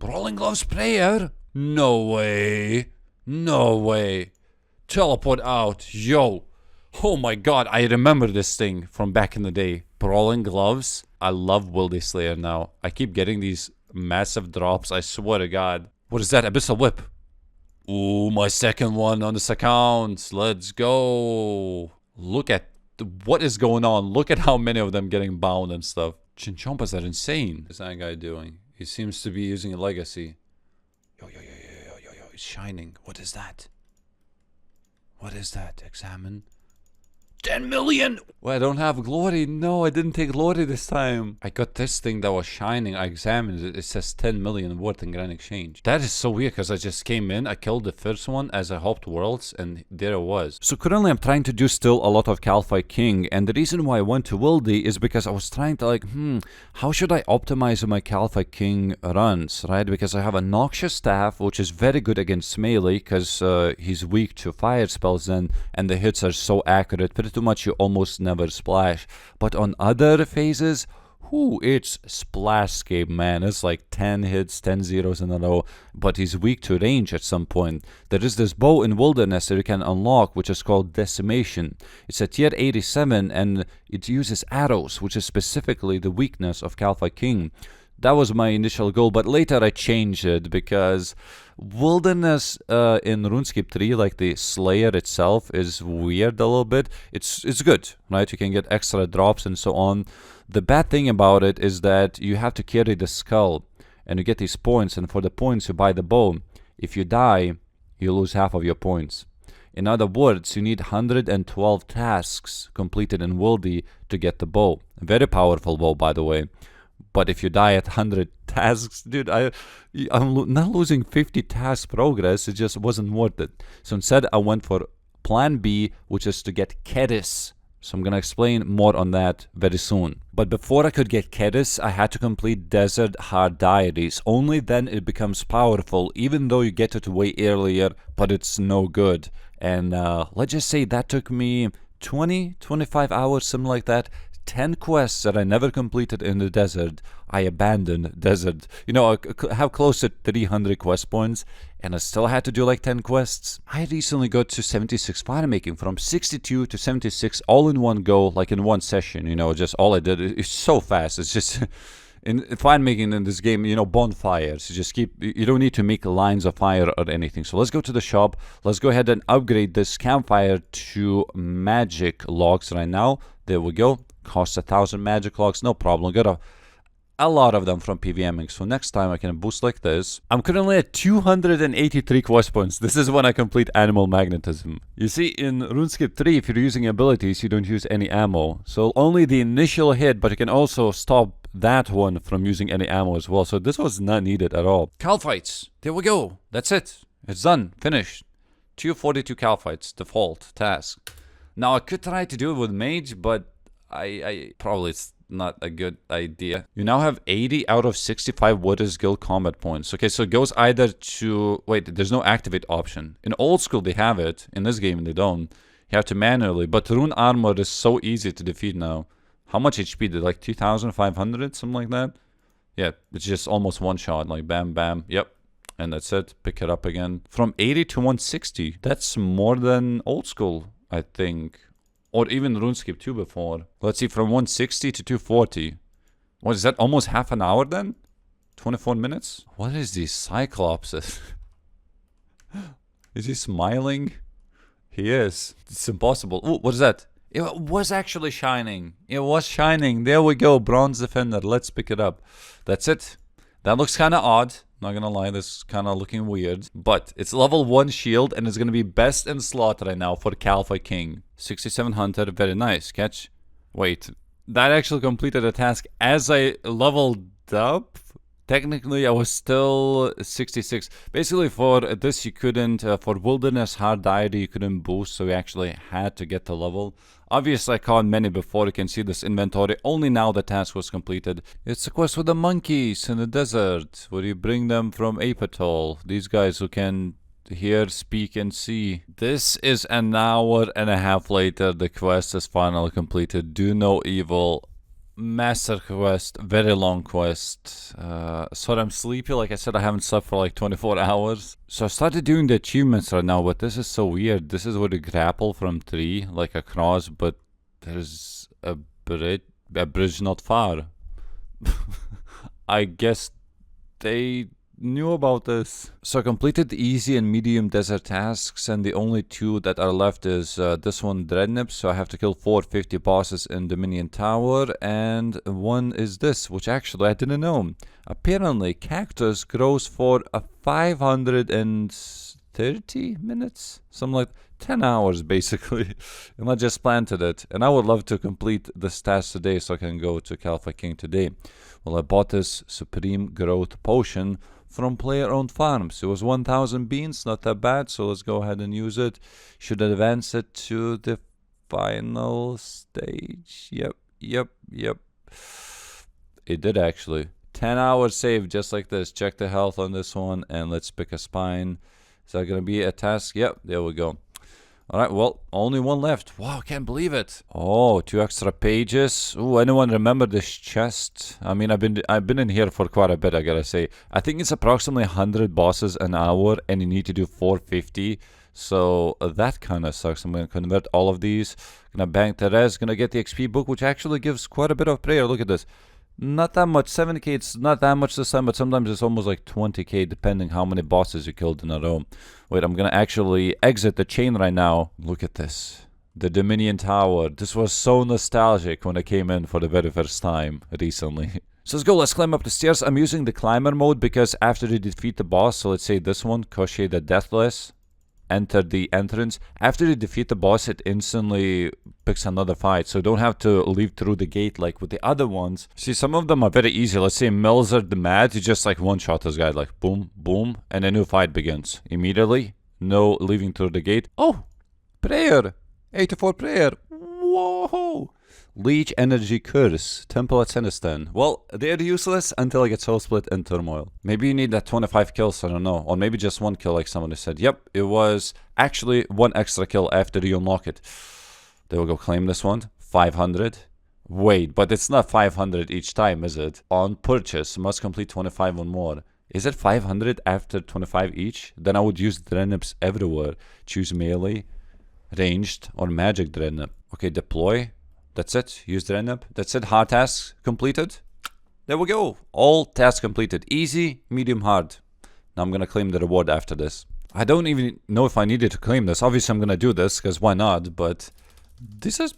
Brawling Gloves prayer? No way. No way. Teleport out. Yo. Oh my god, I remember this thing from back in the day. Brawling Gloves. I love Wildy Slayer now. I keep getting these massive drops, I swear to god. What is that? Abyssal Whip. Ooh, my second one on this account. Let's go. Look at what is going on. Look at how many of them getting bound and stuff. Chinchompas are insane. What's that guy doing? He seems to be using a legacy. Yo. It's shining. What is that? What is that? Examine. 10 million! Well, I don't have glory. No, I didn't take glory this time. I got this thing that was shining. I examined it. It says 10 million worth in Grand Exchange. That is so weird because I just came in. I killed the first one as I hopped worlds and there it was. So currently I'm trying to do still a lot of Calphite King. And the reason why I went to Wildy is because I was trying to like, how should I optimize my Calphite King runs, right? Because I have a Noxious Staff, which is very good against melee because he's weak to fire spells and the hits are so accurate. Pretty much you almost never splash, but on other phases, it's Splashscape, man. It's like 10 hits, 10 zeros in a row, but he's weak to range at some point. There is this bow in Wilderness that you can unlock, which is called Decimation. It's a tier 87 and it uses arrows, which is specifically the weakness of Calphite King. That was my initial goal, but later I changed it because Wilderness in RuneScape 3, like the Slayer itself, is weird a little bit. It's good, right? You can get extra drops and so on. The bad thing about it is that you have to carry the skull and you get these points, and for the points you buy the bow. If you die, you lose half of your points. In other words, you need 112 tasks completed in Wildy to get the bow. A very powerful bow, by the way. But if you die at 100 tasks, dude, I'm not losing 50 task progress. It just wasn't worth it. So instead, I went for plan B, which is to get Kedis. So I'm going to explain more on that very soon. But before I could get Kedis, I had to complete Desert Hard Deities. Only then it becomes powerful, even though you get it way earlier, but it's no good. And let's just say that took me 25 hours, something like that. 10 quests that I never completed in the desert. I abandoned desert. You know, I have close to 300 quest points and I still had to do like 10 quests. I recently got to 76 fire making, from 62 to 76 all in one go, like in one session, you know, just all I did. It's so fast. It's just in fire making in this game, you know, bonfires. You just you don't need to make lines of fire or anything. So let's go to the shop. Let's go ahead and upgrade this campfire to magic logs right now. There we go. Costs 1,000 magic logs, no problem. Got a lot of them from PVMing, so next time I can boost like this. I'm currently at 283 quest points. This is when I complete Animal Magnetism. You see, in RuneScape 3, if you're using abilities, you don't use any ammo. So only the initial hit, but you can also stop that one from using any ammo as well. So this was not needed at all. Calphites, there we go. That's it. It's done. Finished. 242 Calphites, default task. Now I could try to do it with Mage, but I probably it's not a good idea. You now have 80 out of 65 Warriors Guild combat points. Okay, so it goes either to... Wait, there's no activate option. In old school they have it. In this game they don't. You have to manually. But Rune Armor is so easy to defeat now. How much HP did? Like 2,500? Something like that? Yeah, it's just almost one shot. Like bam, bam. Yep. And that's it. Pick it up again. From 80 to 160. That's more than old school, I think. Or even RuneScape 2 before. Let's see, from 160 to 240. What is that? Almost half an hour then? 24 minutes? What is these Cyclopses? Is he smiling? He is. It's impossible. Oh, what is that? It was actually shining. It was shining. There we go. Bronze Defender. Let's pick it up. That's it. That looks kind of odd. Not gonna lie, this is kind of looking weird. But it's level 1 shield and it's gonna be best in slot right now for Calphite King. 67 Hunter, very nice. Catch. Wait, that actually completed a task as I leveled up? Technically, I was still 66. Basically, for this, you couldn't, for Wilderness Hard Deity, you couldn't boost, so you actually had to get the level. Obviously, I caught many before. You can see this inventory. Only now the task was completed. It's a quest with the monkeys in the desert, where you bring them from Apatol. These guys who can hear, speak, and see. This is an hour and a half later. The quest is finally completed. Do no evil. Master quest, very long quest. Sorry, I'm sleepy. Like I said, I haven't slept for like 24 hours. So I started doing the achievements right now, but this is so weird. This is where you grapple from tree, like across, but there's a bridge not far. I guess they knew about this. So I completed the easy and medium desert tasks, and the only two that are left is this one, Dreadnought. So I have to kill 450 bosses in Dominion Tower, and one is this, which actually I didn't know. Apparently, cactus grows for 530 minutes, something like 10 hours basically, and I just planted it. And I would love to complete this task today so I can go to Calpha King today. Well, I bought this Supreme Growth Potion from player-owned farms. It was 1,000 beans, not that bad, so let's go ahead and use it. Should advance it to the final stage. Yep. It did actually. 10 hours saved just like this. Check the health on this one, and let's pick a spine. Is that going to be a task? Yep, there we go. Alright, well, only one left. Wow, I can't believe it. Oh, 2 extra pages. Ooh, anyone remember this chest? I mean, I've been in here for quite a bit, I gotta say. I think it's approximately 100 bosses an hour, and you need to do 450. So that kind of sucks. I'm gonna convert all of these. Gonna bank the rest. Gonna get the XP book, which actually gives quite a bit of prayer. Look at this. Not that much. 7k, it's not that much this time, but sometimes it's almost like 20k depending how many bosses you killed in a row. Wait, I'm gonna actually exit the chain right now. Look at this. The Dominion Tower. This was so nostalgic when I came in for the very first time recently. So let's go, let's climb up the stairs. I'm using the climber mode because after you defeat the boss, so let's say this one, Koshie the Deathless, enter the entrance. After you defeat the boss, it instantly picks another fight, so you don't have to leave through the gate like with the other ones. See, some of them are very easy. Let's say Melzer the Mad, you just like one-shot this guy, like boom, boom, and a new fight begins immediately. No leaving through the gate. Oh, prayer, 84 prayer. Whoa. Leech Energy Curse, Temple at Sinistan. Well, they're useless until I get Soul Split and Turmoil. Maybe you need that 25 kills, I don't know. Or maybe just 1 kill like somebody said. Yep, it was actually 1 extra kill after you unlock it. There we go, claim this one. 500. Wait, but it's not 500 each time, is it? On purchase, must complete 25 or more. Is it 500 after 25 each? Then I would use Dreadnoughts everywhere. Choose melee, ranged, or magic Dreadnought. Okay, deploy. That's it. Use Dreadnought. That's it. Hard tasks completed. There we go. All tasks completed. Easy, medium, hard. Now I'm going to claim the reward after this. I don't even know if I needed to claim this. Obviously, I'm going to do this because why not? But this is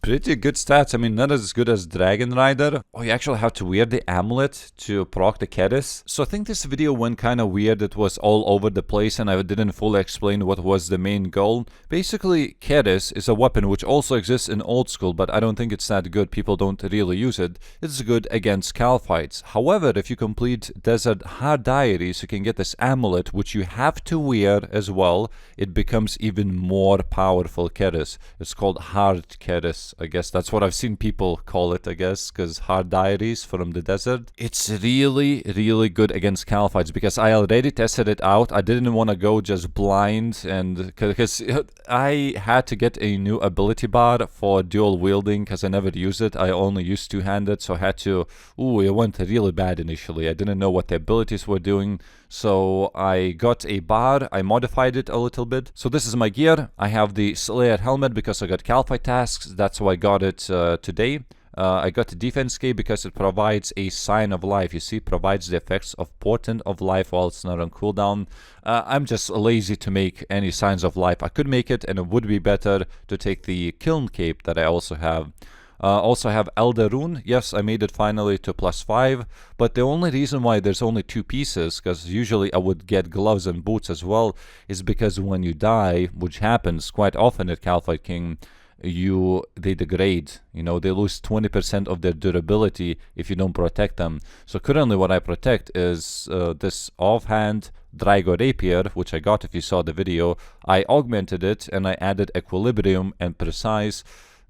pretty good stats. I mean, not as good as Dragon Rider. Oh, you actually have to wear the amulet to proc the Keris. So I think this video went kind of weird. It was all over the place and I didn't fully explain what was the main goal. Basically, Keris is a weapon which also exists in old school, but I don't think it's that good. People don't really use it. It's good against Cal fights. However, if you complete Desert Hard Diaries, you can get this amulet, which you have to wear as well. It becomes even more powerful Keris. It's called Hard Keris. I guess that's what I've seen people call it, I guess, because Hard Diaries from the desert. It's really, really good against Cal fights because I already tested it out. I didn't want to go just blind, and because I had to get a new ability bar for dual wielding because I never used it. I only used two-handed, so I had to. Ooh, it went really bad initially. I didn't know what the abilities were doing. So I got a bar, I modified it a little bit. So this is my gear. I have the Slayer helmet because I got Calfight tasks. That's why I got it today. I got the defense key because it provides a sign of life. You see, provides the effects of portent of life while it's not on cooldown. I'm just lazy to make any signs of life. I could make it, and it would be better to take the Kiln Cape that I also have. Also have Elder Rune. Yes, I made it finally to +5, but the only reason why there's only 2 pieces, because usually I would get gloves and boots as well, is because when you die, which happens quite often at Calfight King, they degrade. You know, they lose 20% of their durability if you don't protect them. So currently what I protect is this offhand Drygo Rapier, which I got if you saw the video. I augmented it and I added Equilibrium and Precise.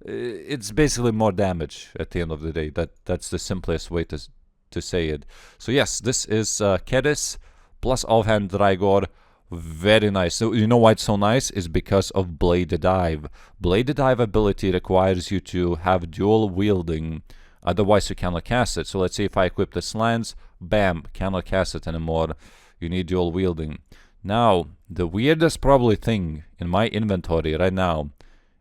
It's basically more damage at the end of the day. That's the simplest way to say it. So yes, this is Keris plus offhand Drygor. Very nice. So you know why it's so nice? Is because of Blade Dive. Blade Dive ability requires you to have dual wielding Otherwise, you cannot cast it. So let's say if I equip this lance, bam, cannot cast it anymore. You need dual wielding. Now, the weirdest probably thing in my inventory right now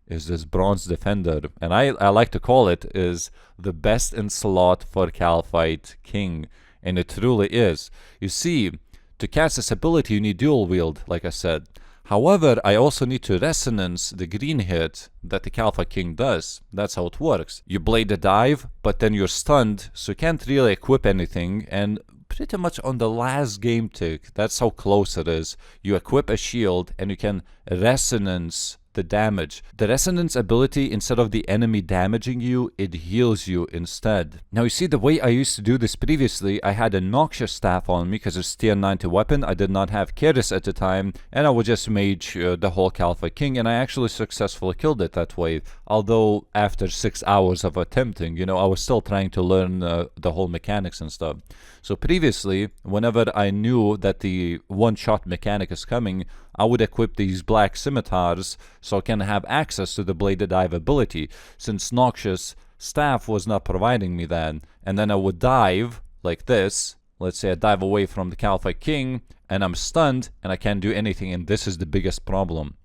is this Bronze Defender. And I like to call it is the best in slot for Kalphite King. And it truly is. You see, to cast this ability, you need dual wield, like I said. However, I also need to resonance the green hit that the Kalphite King does. That's how it works. You blade the dive, but then you're stunned, so you can't really equip anything, and pretty much on the last game tick, that's how close it is. You equip a shield, and you can resonance the damage. The resonance ability, instead of the enemy damaging you, it heals you instead. Now you see, the way I used to do this previously, I had a Noxious Staff on me because it's tier 90 weapon. I did not have Keris at the time, and I would just mage the whole Kalphite King, and I actually successfully killed it that way. Although after 6 hours of attempting, you know, I was still trying to learn the whole mechanics and stuff. So previously, whenever I knew that the one-shot mechanic is coming, I would equip these black scimitars so I can have access to the bladed dive ability, since Noxious Staff was not providing me that. And then I would dive like this. Let's say I dive away from the Kalphite King, and I'm stunned, and I can't do anything, and this is the biggest problem.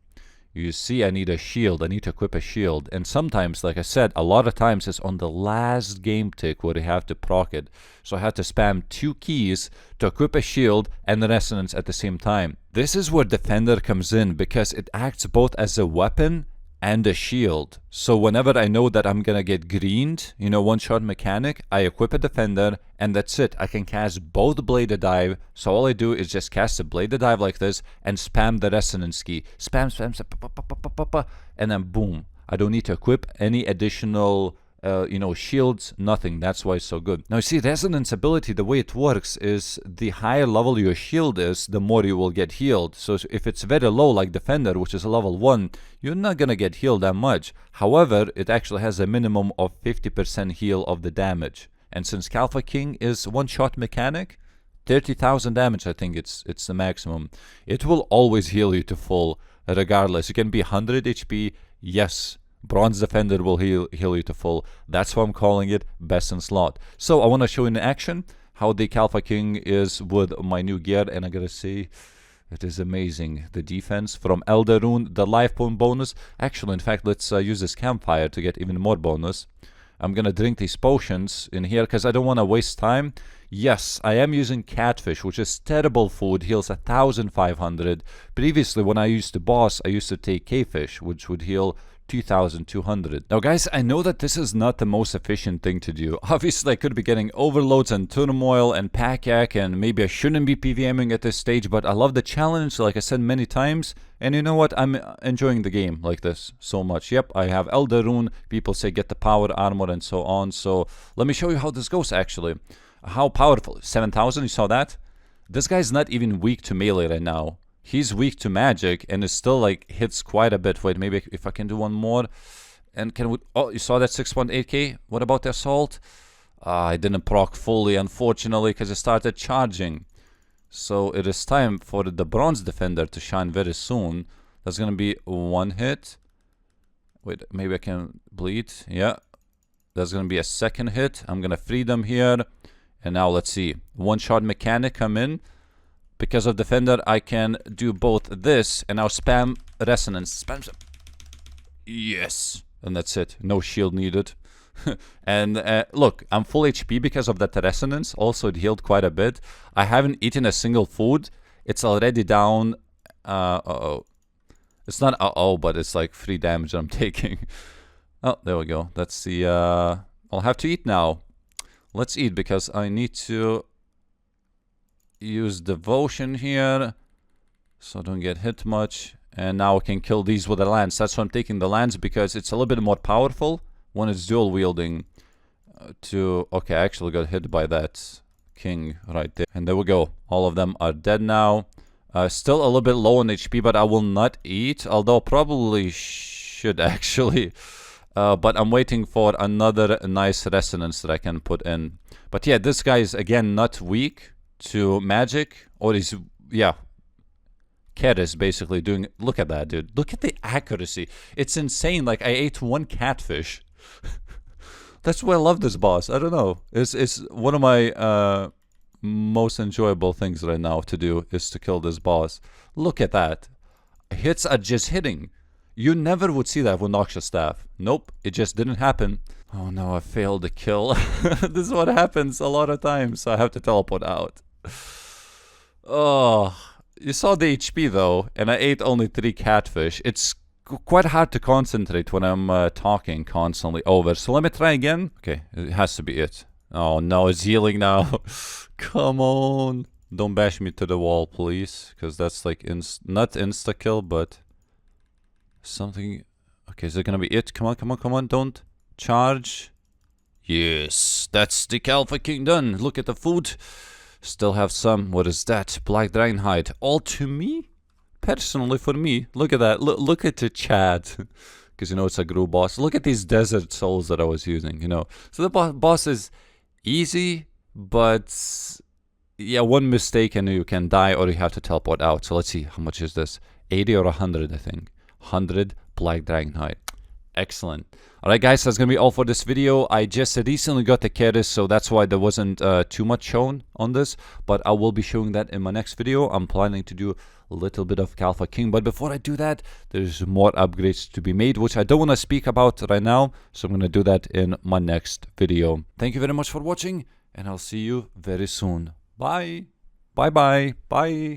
You see, I need a shield. I need to equip a shield. And sometimes, like I said, a lot of times it's on the last game tick where you have to proc it. So I had to spam 2 keys to equip a shield and the resonance at the same time. This is where Defender comes in, because it acts both as a weapon and a shield. So whenever I know that I'm gonna get greened, you know, one-shot mechanic, I equip a Defender, and that's it. I can cast both Bladed Dive, so all I do is just cast a Bladed Dive like this, and spam the Resonance key. Spam, spam, spam, pa, pa, pa, pa, pa, pa, and then boom. I don't need to equip any additional you know, shields, nothing. That's why it's so good. Now you see, resonance ability, the way it works is the higher level your shield is, the more you will get healed. So if it's very low, like Defender, which is a level 1, you're not gonna get healed that much. However, it actually has a minimum of 50% heal of the damage. And since Kalphite King is one-shot mechanic, 30,000 damage, I think it's the maximum. It will always heal you to full, regardless. You can be 100 HP, yes. Bronze Defender will heal you to full. That's why I'm calling it best in slot. So I want to show you in action how the Kalphite King is with my new gear, and I gotta say, it is amazing. The defense from Elder Rune, the life point bonus. Actually, in fact, let's use this campfire to get even more bonus. I'm gonna drink these potions in here because I don't want to waste time. Yes, I am using catfish, which is terrible food, heals 1,500. Previously, when I used to boss, I used to take K-fish, which would heal 2,200. Now guys, I know that this is not the most efficient thing to do. Obviously I could be getting overloads and turmoil and pack and maybe I shouldn't be PVMing at this stage, but I love the challenge, like I said many times, and you know what, I'm enjoying the game like this so much. Yep, I have Elder Rune, people say get the power armor and so on, so let me show you how this goes actually. How powerful, 7,000, you saw that? This guy's not even weak to melee right now. He's weak to magic and it still like hits quite a bit. Wait, maybe if I can do one more. And can we... Oh, you saw that 6.8k? What about the assault? I didn't proc fully, unfortunately, because it started charging. So it is time for the Bronze Defender to shine very soon. That's going to be one hit. Wait, maybe I can bleed. Yeah. That's going to be a second hit. I'm going to free them here. And now let's see. One-shot mechanic come in. Because of Defender, I can do both this and now spam Resonance. Spam. Yes. And that's it. No shield needed. And look, I'm full HP because of that Resonance. Also, it healed quite a bit. I haven't eaten a single food. It's already down. Uh-oh. It's not uh-oh, but it's like 3 damage I'm taking. Oh, there we go. That's the... I'll have to eat now. Let's eat because I need to... use devotion here so I don't get hit much, and now I can kill these with a lance. That's why I'm taking the lance, because it's a little bit more powerful when it's dual wielding to... Okay, I actually got hit by that king right there, and there we go. All of them are dead now. Still a little bit low on HP, but I will not eat, although probably should actually. But I'm waiting for another nice resonance that I can put in. But yeah, this guy is again not weak to magic, or is, yeah, Keris basically doing... Look at that, dude. Look at the accuracy. It's insane. Like, I ate one catfish. That's why I love this boss. I don't know. It's one of my most enjoyable things right now to do is to kill this boss. Look at that. Hits are just hitting. You never would see that with Noxious Staff. Nope, it just didn't happen. Oh no, I failed the kill. This is what happens a lot of times. So I have to teleport out. Oh, you saw the HP though, and I ate only 3 catfish. It's quite hard to concentrate when I'm talking constantly over. So let me try again. Okay, it has to be it. Oh no, it's healing now. Come on. Don't bash me to the wall, please. Because that's like, not insta-kill, but something. Okay, is it gonna be it? Come on, come on, come on. Don't charge. Yes, that's the Alpha King done. Look at the food. Still have some. What is that? Black dragon hide. All to me? Personally, for me. Look at that. Look at the chat. Because, you know, it's a group boss. Look at these desert souls that I was using, you know. So the boss is easy, but yeah, one mistake and you can die or you have to teleport out. So let's see. How much is this? 80 or 100, I think. 100 black dragon hide. Excellent. Alright guys, that's gonna be all for this video. I just recently got the Keris, so that's why there wasn't too much shown on this, but I will be showing that in my next video. I'm planning to do a little bit of Alpha King, but before I do that, there's more upgrades to be made, which I don't want to speak about right now, so I'm gonna do that in my next video. Thank you very much for watching, and I'll see you very soon. Bye. Bye bye. Bye.